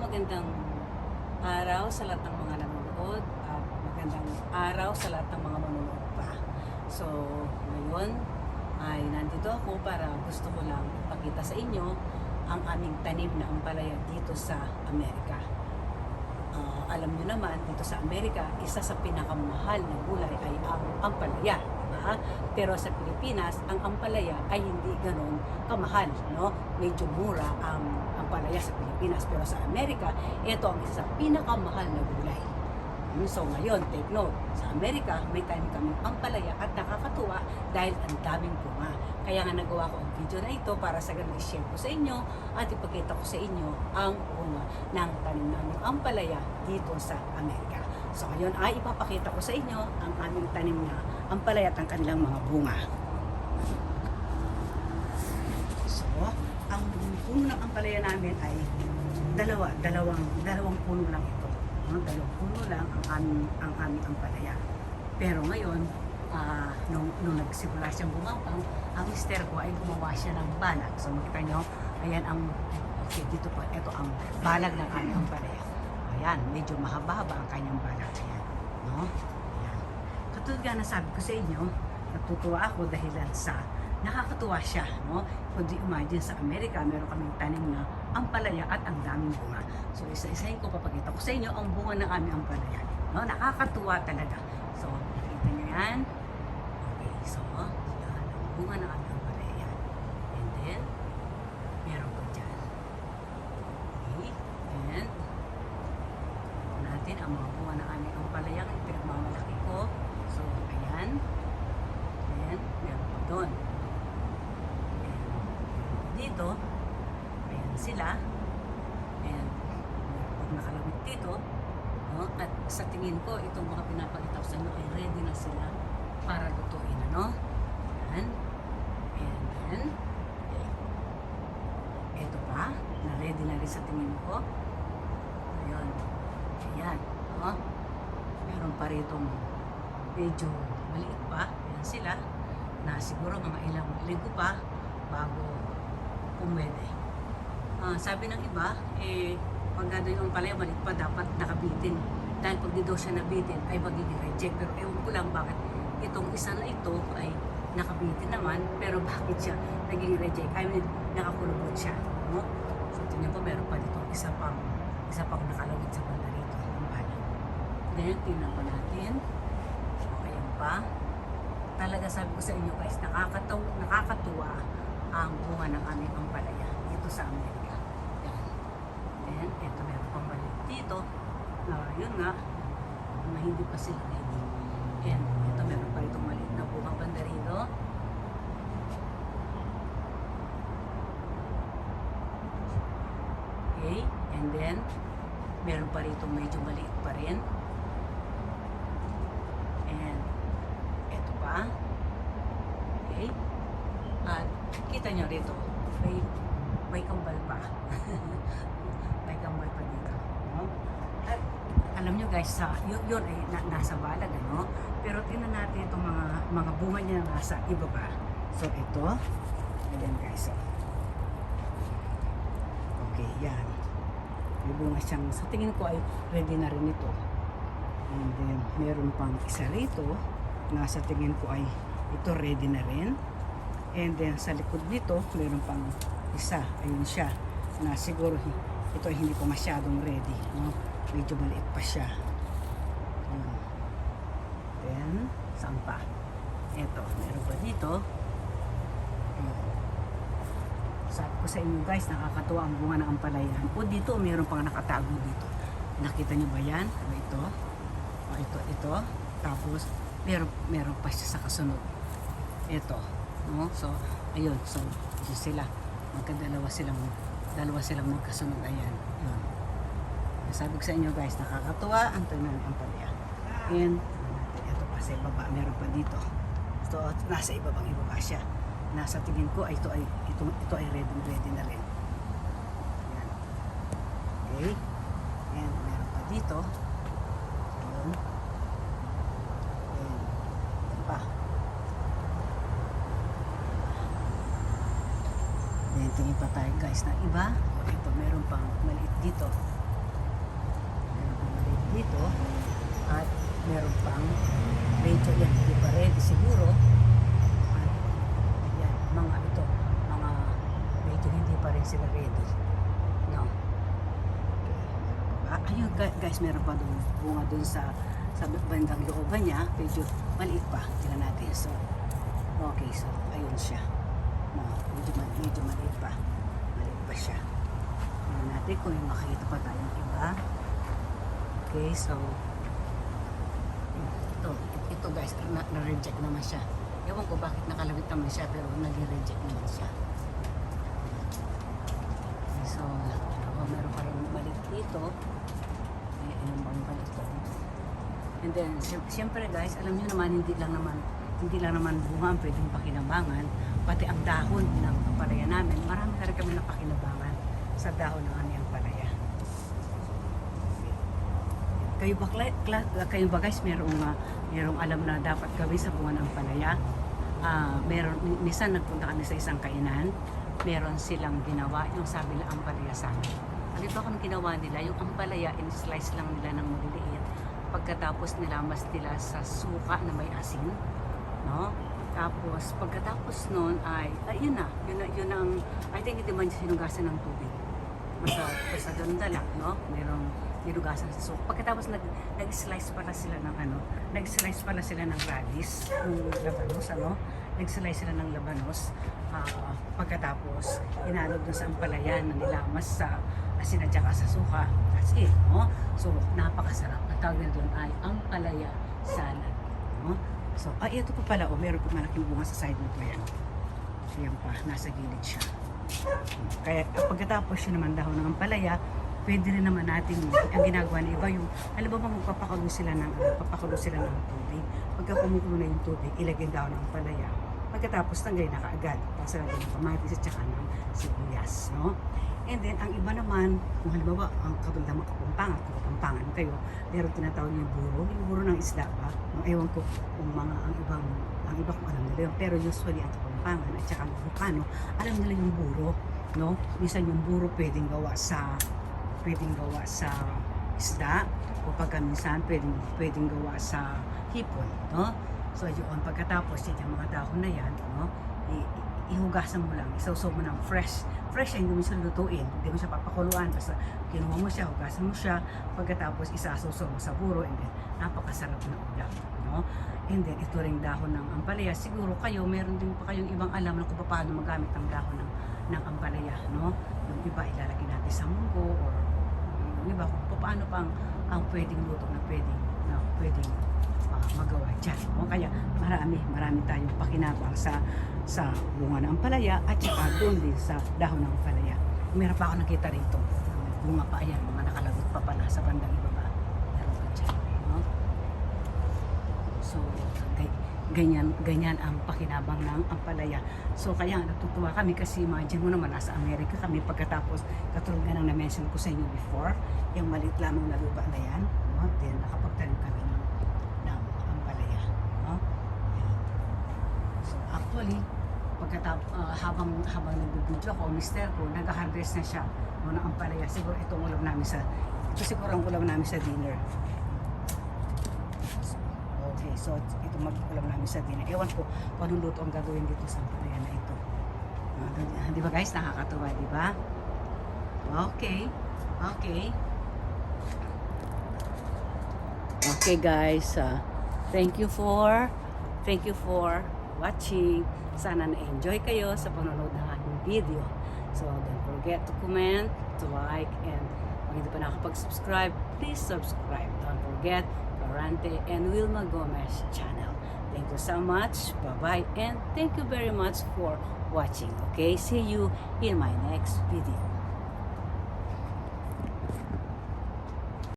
Magandang araw sa lahat ng mga nanonood at magandang araw sa lahat ng mga manonood pa. So, ngayon ay nandito ako para gusto ko lang ipakita sa inyo ang aming tanim na ampalaya dito sa Amerika. Alam niyo naman, dito sa Amerika, isa sa pinakamahal na gulay ay ang ampalaya. Pero sa Pilipinas, ang ampalaya ay hindi ganon kamahal, no? Medyo mura ang ampalaya sa Pilipinas, pero sa Amerika, ito ang isa sa pinakamahal na gulay. So ngayon, take note, sa Amerika, may tanim kaming ampalaya at nakakatuwa dahil ang daming bunga. Kaya nga nagawa ko ang video na ito para sa ganun i-share ko sa inyo at ipakita ko sa inyo ang bunga ng tanim namin ampalaya dito sa Amerika. So ngayon ay ipapakita ko sa inyo ang aming tanim na ampalaya at ang kanilang mga bunga. So, ang puno ng ampalaya namin ay dalawang puno lang ito. Dalawang puno lang ang aming ampalaya. Pero ngayon, nung nagsimula siyang bumabang, ang mister ko ay gumawa siya ng balag. So makita nyo, ayan okay, dito po, ito ang balag ng aming ampalaya. Ayan, medyo mahaba-haba ang kanyang balag. Ayan, no? Ayan. Katulad nga na sabi ko sa inyo, natutuwa ako dahil sa nakakatuwa siya, no? Kung di imagine sa Amerika, meron kaming tanim na ampalaya at ang daming bunga. So isa-isahin ko, papakita ko sa inyo ang bunga ng aming ampalaya. No? Nakakatuwa talaga. So, nakita nyo yan. Okay, so, yan ang bunga ng aming ampalaya. And then, meron ko dyan. Okay, and natin ang mga bunga ng aming ampalaya ang pinagmamalaki ko. So, ayan. Ayan, meron ko doon. Dito, ayan sila. Ayan, pag nakalabit dito, no? At sa tingin ko, itong mga pinapakita ko sa inyo ay ready na sila para lutuin, ano? Ayan. And then, ito pa, na ready na rin sa tingin ko. Ayan. Ayan, no? Meron pa ritong medyo maliit pa. Ayan sila, na siguro mga ilang linggo pa bago pumwede. Sabi ng iba, pag gano'n yung palaya, maliit pa, dapat nakabitin. Dahil pag di daw siya nabitin, ay magiging reject. Pero ewan ko lang bakit itong isa na ito ay nakabitin naman, pero bakit siya naging reject? I mean, nakakulubot siya. No? So, tingnan po, meron pa dito isa pang nakalawit sa banda rito. Then, tingnan po natin. So, ayan pa. Talaga sabi ko sa inyo guys, nakakatuwa ang bunga ng aming ampalaya dito sa Amerika. Yan. Then, ito meron pang maliit dito. Yun nga, na hindi pa sila ready. And ito meron pa itong maliit na bunga banda rito. Okay, and then, meron pa rito medyo maliit pa rin. And, ito pa. Okay. At kita nyo rito, may kambal pa. May kambal pa dito. No? At alam nyo guys, yun ay nasa balag, ano? Pero tingnan natin itong mga bunga niya na nasa ibaba. So ito, ayan guys. So. Okay, yan. May bunga siyang, sa tingin ko ay ready na rin ito. And then, meron pang isa rito, na sa tingin ko ay ito ready na rin. And then sa likod nito, meron pang isa. Ayun siya. Na siguro ito ay hindi pa masyadong ready. No? Medyo maliit pa siya. Then, saan pa? Ito, meron pa dito. Sabi ko sa inyo guys, nakakatuwa ang bunga ng ampalaya. O dito, meron pang nakatago dito. Nakita niyo ba yan? O ito. O ito. Tapos, meron pa siya sa kasunod. Ito. No? So, ayun. So, sila. Dalawa silang magkasunod. Ayan. Yun. Sabi ko sa inyo guys, nakakatuwa ang tanim ng ampalaya. And, ito pa sa ibaba. Meron pa dito. So, nasa ibaba siya. Nasa tingin ko, ito ay ready na rin. Ayan. Okay. And, meron pa dito. Ayun. And, ito pa. Then, tingin pa tayo guys na iba. Ito, meron pang maliit dito. dito. At meron pang medyo yan, hindi pa ready siguro. At yan, mga ito, mga medyo hindi pa rin sila ready. No. Ayun guys, meron pa doon bunga doon sa bandang looban niya, medyo maliit pa. Tingnan natin. So, okay, so ayun siya. No, medyo maliit pa. Maliit pa siya. Tingnan natin kung may makita pa tayong iba. Okay, so ito guys, na-reject naman siya. Ewan ko bakit nakalawit naman siya, pero nag-reject naman siya. So, meron pa rin balik dito. Ayun bang balik ito. And then, siyempre guys, alam niyo naman, hindi lang naman bunga ang pwedeng pakinabangan, pati ang dahon ng ampalaya namin. Marami na rin kami na pakinabangan sa dahon ng aming ampalaya. Kayo ba guys, merong alam na dapat gawin sa bunga ng ampalaya? Minsan nagpunta kami sa isang kainan, meron silang ginawa, yung sabi nila ampalaya sa amin. Dito ako ginawa nila, yung ampalaya, in-slice lang nila ng maliliit. Pagkatapos nilamas nila sa suka na may asin, no? Tapos pagkatapos noon ay yun ang, I think hindi man sinugasan ng tubig. Basta ganda lang, no? Merong nilugasan sa suka. Pagkatapos nag-slice pala sila ng radish, yung labanos, ano? Nag-slice sila ng labanos. Pagkatapos inalog dun sa ampalaya na nilamas sa asin at saka sa suka. That's it, no? So, napakasarap. Ang tawag nila doon ay ampalaya salad, no? So, ito pa pala, meron pa malaking bunga sa side nito yan. So, yan pa, nasa gilid siya. Kaya, pagkatapos yun naman dahon ng ampalaya, pwede rin naman natin, ang ginagawa na iba yung, alam ba magpapakulo sila ng tubig. Pagka kumukulo na yung tubig, ilagay daw ng ampalaya. Pagkatapos, tanggalin na kaagad. Tapos, lagyan ng kamatis at saka ng sibuyas, no? And then, ang iba naman, kung halimbawa, ang kapampangan kayo, meron tinatawag yung buro ng isla ba? Ewan ko kung ang iba kung alam nila yun. Pero usually, ang kapampangan at saka ang Ilocano, alam nila yung buro, no? Minsan yung buro pwedeng gawa sa isda, o pagka minsan pwedeng gawa sa hipon, no? So, yun, pagkatapos, yung mga dahon na yan, no? Ihugasan mo lang, isawsaw mo ng fresh yan, hindi mo siya lutuin, hindi mo siya papakuluan, basta kinuha mo siya, hugasan mo siya, pagkatapos isasawsaw mo sa buro, and then napakasarap na ulam, no? And then ito ring dahon ng ampalaya, siguro kayo, meron din pa kayong ibang alam na kung paano magamit ang dahon ng ampalaya, no? Yung iba ilalagay natin sa munggo, or yung iba kung paano pang ang pwedeng luto na pwedeng magawa dyan, no? Kaya marami tayong pakinabang sa bunga ng ampalaya at saka doon din sa dahon ng ampalaya. Meron pa ako nakita rito. Bunga pa, ayan, mga nakalagot pa pala sa bandang ibaba. Meron pa dyan, no? So, ganyan ang pakinabang ng ampalaya. So, kaya natutuwa kami kasi imagine mo naman, nasa Amerika kami pagkatapos, katulad nga nang na-mention ko sa inyo before, yung maliit lamang na lupa na yan, no? Then, nakapagtanim kami ng ampalaya, no? So, actually, habang nag-video ko, mister ko, nag-harvest na siya ng ampalaya. Siguro ito ang ulam namin sa dinner. Okay, so ito mag-ulam namin sa dinner. Ewan ko kung anong luto ang gagawin dito sa ampalaya na ito. Di ba guys, nakakatuwa, di ba? Okay guys, thank you for watching. Sana na-enjoy kayo sa panonood ng aking video. So, don't forget to comment, to like, and kung hindi pa nakapag-subscribe, please subscribe. Don't forget, Florante and Wilma Gomez channel. Thank you so much. Bye-bye. And thank you very much for watching. Okay? See you in my next video.